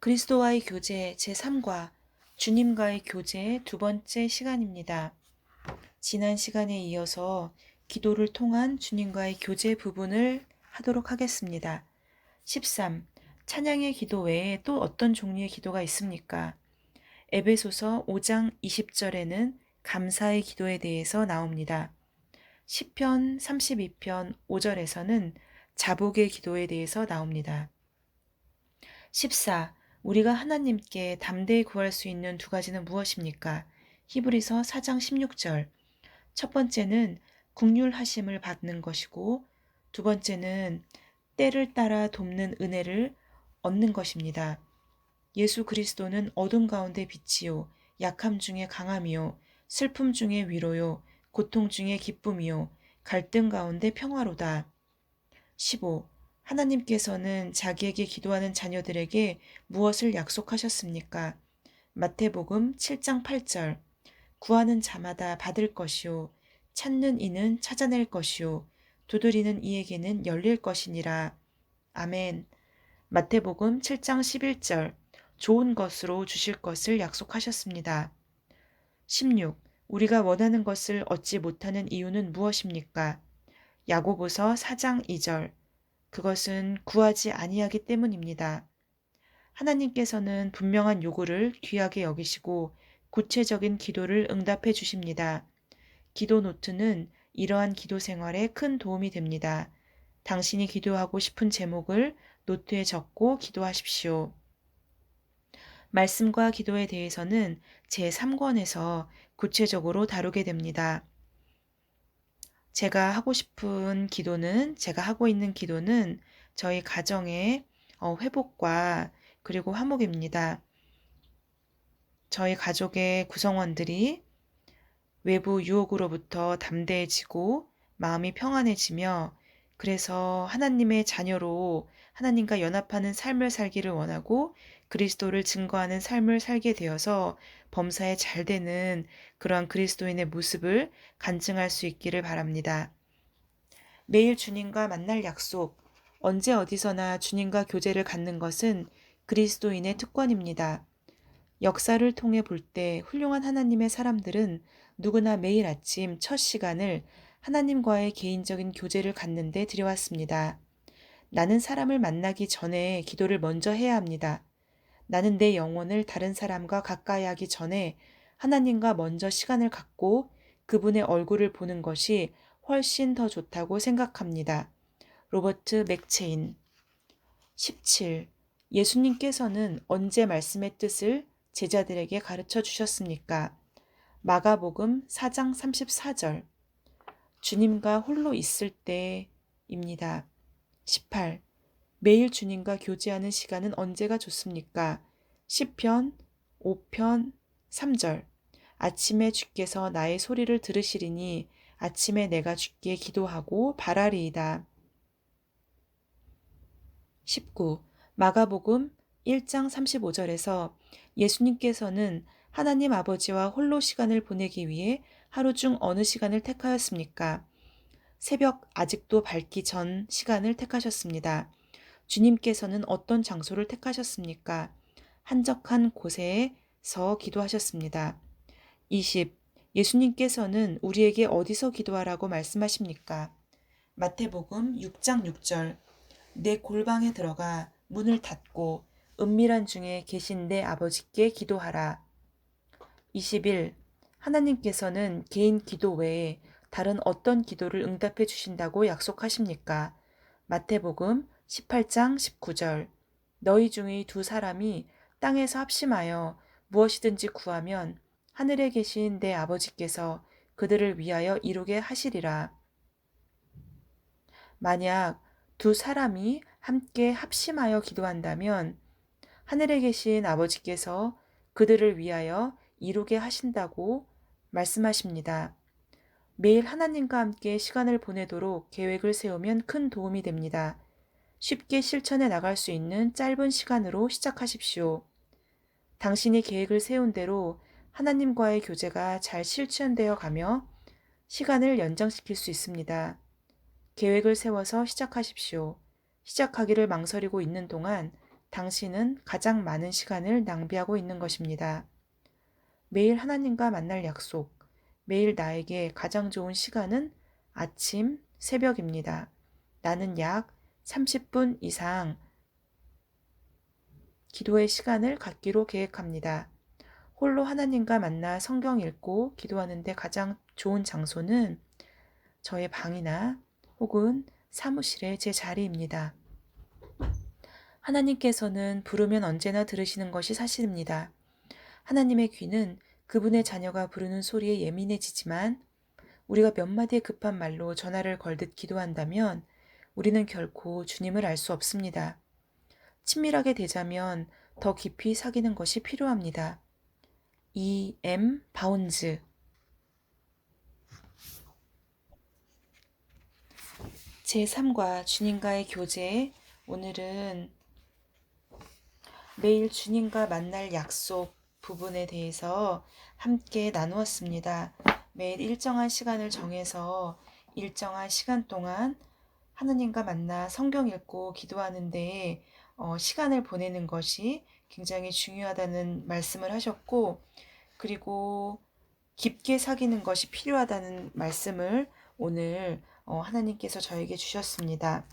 그리스도와의 교제 제3과 주님과의 교제 두 번째 시간입니다. 지난 시간에 이어서 기도를 통한 주님과의 교제 부분을 하도록 하겠습니다. 13. 찬양의 기도 외에 또 어떤 종류의 기도가 있습니까? 에베소서 5장 20절에는 감사의 기도에 대해서 나옵니다. 시편 32편 5절에서는 자복의 기도에 대해서 나옵니다. 14. 우리가 하나님께 담대히 구할 수 있는 두 가지는 무엇입니까? 히브리서 4장 16절. 첫 번째는 국률하심을 받는 것이고 두 번째는 때를 따라 돕는 은혜를 얻는 것입니다. 예수 그리스도는 어둠 가운데 빛이요, 약함 중에 강함이요, 슬픔 중에 위로요, 고통 중에 기쁨이요, 갈등 가운데 평화로다. 15. 하나님께서는 자기에게 기도하는 자녀들에게 무엇을 약속하셨습니까? 마태복음 7장 8절. 구하는 자마다 받을 것이요, 찾는 이는 찾아낼 것이요, 두드리는 이에게는 열릴 것이니라. 아멘. 마태복음 7장 11절. 좋은 것으로 주실 것을 약속하셨습니다. 16. 우리가 원하는 것을 얻지 못하는 이유는 무엇입니까? 야고보서 4장 2절. 그것은 구하지 아니하기 때문입니다. 하나님께서는 분명한 요구를 귀하게 여기시고 구체적인 기도를 응답해 주십니다. 기도 노트는 이러한 기도 생활에 큰 도움이 됩니다. 당신이 기도하고 싶은 제목을 노트에 적고 기도하십시오. 말씀과 기도에 대해서는 제3권에서 구체적으로 다루게 됩니다. 제가 하고 있는 기도는 저희 가정의 회복과 그리고 화목입니다. 저희 가족의 구성원들이 외부 유혹으로부터 담대해지고 마음이 평안해지며 그래서 하나님의 자녀로 하나님과 연합하는 삶을 살기를 원하고 그리스도를 증거하는 삶을 살게 되어서 범사에 잘 되는 그러한 그리스도인의 모습을 간증할 수 있기를 바랍니다. 매일 주님과 만날 약속, 언제 어디서나 주님과 교제를 갖는 것은 그리스도인의 특권입니다. 역사를 통해 볼 때 훌륭한 하나님의 사람들은 누구나 매일 아침 첫 시간을 하나님과의 개인적인 교제를 갖는 데 들여왔습니다. 나는 사람을 만나기 전에 기도를 먼저 해야 합니다. 나는 내 영혼을 다른 사람과 가까이 하기 전에 하나님과 먼저 시간을 갖고 그분의 얼굴을 보는 것이 훨씬 더 좋다고 생각합니다. 로버트 맥체인. 17. 예수님께서는 언제 말씀의 뜻을 제자들에게 가르쳐 주셨습니까? 마가복음 4장 34절. 주님과 홀로 있을 때입니다. 18. 매일 주님과 교제하는 시간은 언제가 좋습니까? 시편 5편 3절. 아침에 주께서 나의 소리를 들으시리니 아침에 내가 주께 기도하고 바라리이다. 19. 마가복음 1장 35절에서 예수님께서는 하나님 아버지와 홀로 시간을 보내기 위해 하루 중 어느 시간을 택하였습니까? 새벽 아직도 밝기 전 시간을 택하셨습니다. 주님께서는 어떤 장소를 택하셨습니까? 한적한 곳에서 기도하셨습니다. 20. 예수님께서는 우리에게 어디서 기도하라고 말씀하십니까? 마태복음 6장 6절. 내 골방에 들어가 문을 닫고 은밀한 중에 계신 내 아버지께 기도하라. 21. 하나님께서는 개인 기도 외에 다른 어떤 기도를 응답해 주신다고 약속하십니까? 마태복음 18장 19절. 너희 중의 두 사람이 땅에서 합심하여 무엇이든지 구하면 하늘에 계신 내 아버지께서 그들을 위하여 이루게 하시리라. 만약 두 사람이 함께 합심하여 기도한다면 하늘에 계신 아버지께서 그들을 위하여 이루게 하신다고 말씀하십니다. 매일 하나님과 함께 시간을 보내도록 계획을 세우면 큰 도움이 됩니다. 쉽게 실천해 나갈 수 있는 짧은 시간으로 시작하십시오. 당신이 계획을 세운 대로 하나님과의 교제가 잘 실천되어 가며 시간을 연장시킬 수 있습니다. 계획을 세워서 시작하십시오. 시작하기를 망설이고 있는 동안 당신은 가장 많은 시간을 낭비하고 있는 것입니다. 매일 하나님과 만날 약속, 매일 나에게 가장 좋은 시간은 아침, 새벽입니다. 나는 약 30분 이상 기도의 시간을 갖기로 계획합니다. 홀로 하나님과 만나 성경 읽고 기도하는데 가장 좋은 장소는 저의 방이나 혹은 사무실의 제 자리입니다. 하나님께서는 부르면 언제나 들으시는 것이 사실입니다. 하나님의 귀는 그분의 자녀가 부르는 소리에 예민해지지만 우리가 몇 마디의 급한 말로 전화를 걸듯 기도한다면 우리는 결코 주님을 알 수 없습니다. 친밀하게 되자면 더 깊이 사귀는 것이 필요합니다. E.M. 바운즈. 제3과 주님과의 교제. 오늘은 매일 주님과 만날 약속 부분에 대해서 함께 나누었습니다. 매일 일정한 시간을 정해서 일정한 시간 동안 하나님과 만나 성경 읽고 기도하는데 시간을 보내는 것이 굉장히 중요하다는 말씀을 하셨고, 그리고 깊게 사귀는 것이 필요하다는 말씀을 오늘 하나님께서 저에게 주셨습니다.